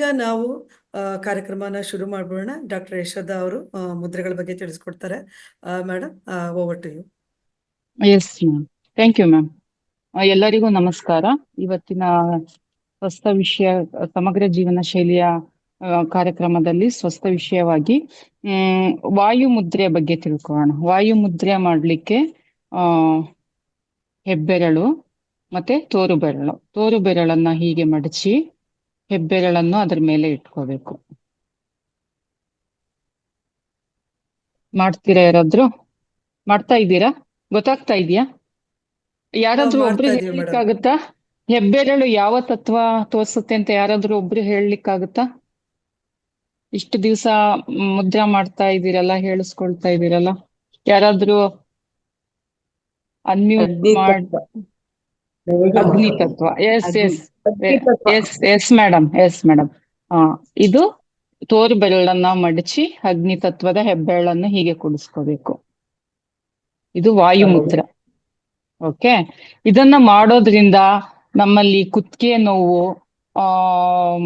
ಈಗ ನಾವು ಕಾರ್ಯಕ್ರಮನ ಶುರು ಮಾಡ್ಬೋಣ. ಡಾಕ್ಟರ್ ಯಶೋಧ ಅವರು ಮುದ್ರೆಗಳ ಬಗ್ಗೆ ತಿಳಿಸ್ಕೊಡ್ತಾರೆ. Madam, over to you. Yes ma'am, thank you ma'am. ಎಲ್ಲರಿಗೂ ನಮಸ್ಕಾರ. ಇವತ್ತಿನ ಸ್ವಸ್ಥ ವಿಷಯ ಸಮಗ್ರ ಜೀವನ ಶೈಲಿಯ ಕಾರ್ಯಕ್ರಮದಲ್ಲಿ ಸ್ವಸ್ಥ ವಿಷಯವಾಗಿ ವಾಯು ಮುದ್ರೆ ಬಗ್ಗೆ ತಿಳ್ಕೊಳ್ಳೋಣ. ವಾಯು ಮುದ್ರೆ ಮಾಡ್ಲಿಕ್ಕೆ ಹೆಬ್ಬೆರಳು ಮತ್ತೆ ತೋರು ಬೆರಳನ್ನ ಹೀಗೆ ಮಡಚಿ ಹೆಬ್ಬೆರಳನ್ನು ಅದ್ರ ಮೇಲೆ ಇಟ್ಕೋಬೇಕು. ಮಾಡ್ತೀರಾ? ಯಾರಾದ್ರೂ ಮಾಡ್ತಾ ಇದ್ದೀರಾ? ಗೊತ್ತಾಗ್ತಾ ಇದೆಯಾ? ಯಾರಾದ್ರೂ ಒಬ್ರು ಹೇಳಲಿಕ್ಕಾಗುತ್ತಾ? ಹೆಬ್ಬೆರಳು ಯಾವ ತತ್ವ ತೋರಿಸುತ್ತೆ ಅಂತ ಯಾರಾದ್ರೂ ಒಬ್ರು ಹೇಳಲಿಕ್ಕಾಗುತ್ತಾ? ಇಷ್ಟು ದಿವಸ ಮುದ್ರಾ ಮಾಡ್ತಾ ಇದ್ದೀರಲ್ಲ, ಹೇಳಿಸ್ಕೊಳ್ತಾ ಇದ್ದೀರಲ್ಲ, ಯಾರಾದ್ರೂ ಅನ್ಮ್ಯೂಟ್ ಮಾಡ್. ಅಗ್ನಿ ತತ್ವ. Yes madam. ಇದು ತೋರು ಬೆರಳನ್ನ ಮಡಚಿ ಅಗ್ನಿ ತತ್ವದ ಹೆಬ್ಬೆರಳನ್ನು ಹೀಗೆ ಕುಡಿಸ್ಕೋಬೇಕು. ಇದು ವಾಯು ಮುದ್ರ. ಓಕೆ, ಇದನ್ನ ಮಾಡೋದ್ರಿಂದ ನಮ್ಮಲ್ಲಿ ಕುತ್ತಿಗೆ ನೋವು,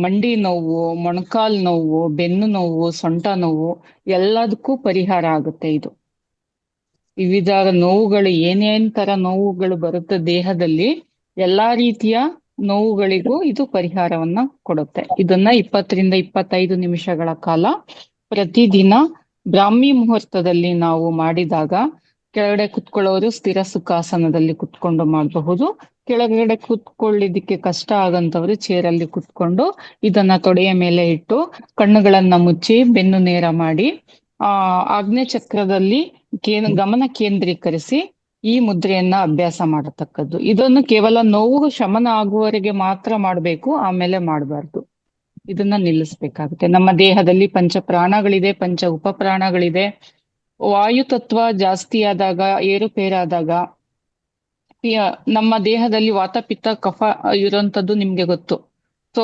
ಮಂಡಿ ನೋವು, ಮೊಣಕಾಲ್ ನೋವು, ಬೆನ್ನು ನೋವು, ಸೊಂಟ ನೋವು ಎಲ್ಲದಕ್ಕೂ ಪರಿಹಾರ ಆಗುತ್ತೆ. ಇದು ವಿವಿಧ ನೋವುಗಳು, ಏನೇನ್ ತರ ನೋವುಗಳು ಬರುತ್ತೆ ದೇಹದಲ್ಲಿ, ಎಲ್ಲಾ ರೀತಿಯ ನೋವುಗಳಿಗೂ ಇದು ಪರಿಹಾರವನ್ನ ಕೊಡುತ್ತೆ. ಇದನ್ನ 20 ರಿಂದ 25 ನಿಮಿಷಗಳ ಕಾಲ ಪ್ರತಿದಿನ ಬ್ರಾಹ್ಮಿ ಮುಹೂರ್ತದಲ್ಲಿ ನಾವು ಮಾಡಿದಾಗ, ಕೆಳಗಡೆ ಕುತ್ಕೊಳ್ಳೋರು ಸ್ಥಿರ ಸುಖಾಸನದಲ್ಲಿ ಕುತ್ಕೊಂಡು ಮಾಡಬಹುದು. ಕೆಳಗಡೆ ಕುತ್ಕೊಳ್ಳಿದ್ದಕ್ಕೆ ಕಷ್ಟ ಆಗಂತವ್ರು ಚೇರಲ್ಲಿ ಕುತ್ಕೊಂಡು ಇದನ್ನ ತೊಡೆಯ ಮೇಲೆ ಇಟ್ಟು ಕಣ್ಣುಗಳನ್ನ ಮುಚ್ಚಿ ಬೆನ್ನು ನೇರ ಮಾಡಿ ಆಗ್ನೇಯ ಚಕ್ರದಲ್ಲಿ ಗಮನ ಕೇಂದ್ರೀಕರಿಸಿ ಈ ಮುದ್ರೆಯನ್ನ ಅಭ್ಯಾಸ ಮಾಡತಕ್ಕದ್ದು. ಇದನ್ನು ಕೇವಲ ನೋವು ಶಮನ ಆಗುವವರೆಗೆ ಮಾತ್ರ ಮಾಡಬೇಕು, ಆಮೇಲೆ ಮಾಡಬಾರ್ದು. ಇದನ್ನ ನಿಲ್ಲಿಸ್ಬೇಕಾಗುತ್ತೆ. ನಮ್ಮ ದೇಹದಲ್ಲಿ ಪಂಚ ಪ್ರಾಣಗಳಿದೆ, ಪಂಚ ಉಪಪ್ರಾಣಗಳಿದೆ. ವಾಯು ತತ್ವ ಜಾಸ್ತಿ ಆದಾಗ, ಏರುಪೇರಾದಾಗ ನಮ್ಮ ದೇಹದಲ್ಲಿ ವಾತ ಪಿತ್ತ ಕಫ ಇರುವಂತದ್ದು ನಿಮ್ಗೆ ಗೊತ್ತು. ಸೊ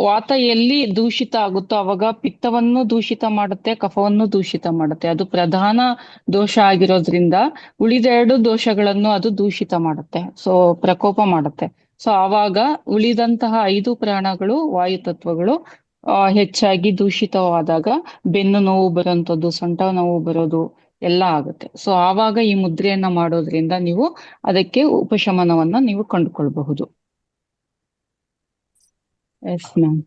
ವಾತ ಎಲ್ಲಿ ದೂಷಿತ ಆಗುತ್ತೋ ಅವಾಗ ಪಿತ್ತವನ್ನು ದೂಷಿತ ಮಾಡುತ್ತೆ, ಕಫವನ್ನು ದೂಷಿತ ಮಾಡುತ್ತೆ. ಅದು ಪ್ರಧಾನ ದೋಷ ಆಗಿರೋದ್ರಿಂದ ಉಳಿದೆರಡು ದೋಷಗಳನ್ನು ಅದು ದೂಷಿತ ಮಾಡುತ್ತೆ, ಸೊ ಪ್ರಕೋಪ ಮಾಡುತ್ತೆ. ಸೊ ಆವಾಗ ಉಳಿದಂತಹ 5 ಪ್ರಾಣಗಳು, ವಾಯು ತತ್ವಗಳು ಹೆಚ್ಚಾಗಿ ದೂಷಿತವಾದಾಗ ಬೆನ್ನು ನೋವು ಬರುವಂಥದ್ದು, ಸೊಂಟ ನೋವು ಬರೋದು ಎಲ್ಲ ಆಗುತ್ತೆ. ಸೊ ಆವಾಗ ಈ ಮುದ್ರೆಯನ್ನ ಮಾಡೋದ್ರಿಂದ ನೀವು ಅದಕ್ಕೆ ಉಪಶಮನವನ್ನ ನೀವು ಕಂಡುಕೊಳ್ಬಹುದು. Yes ma'am.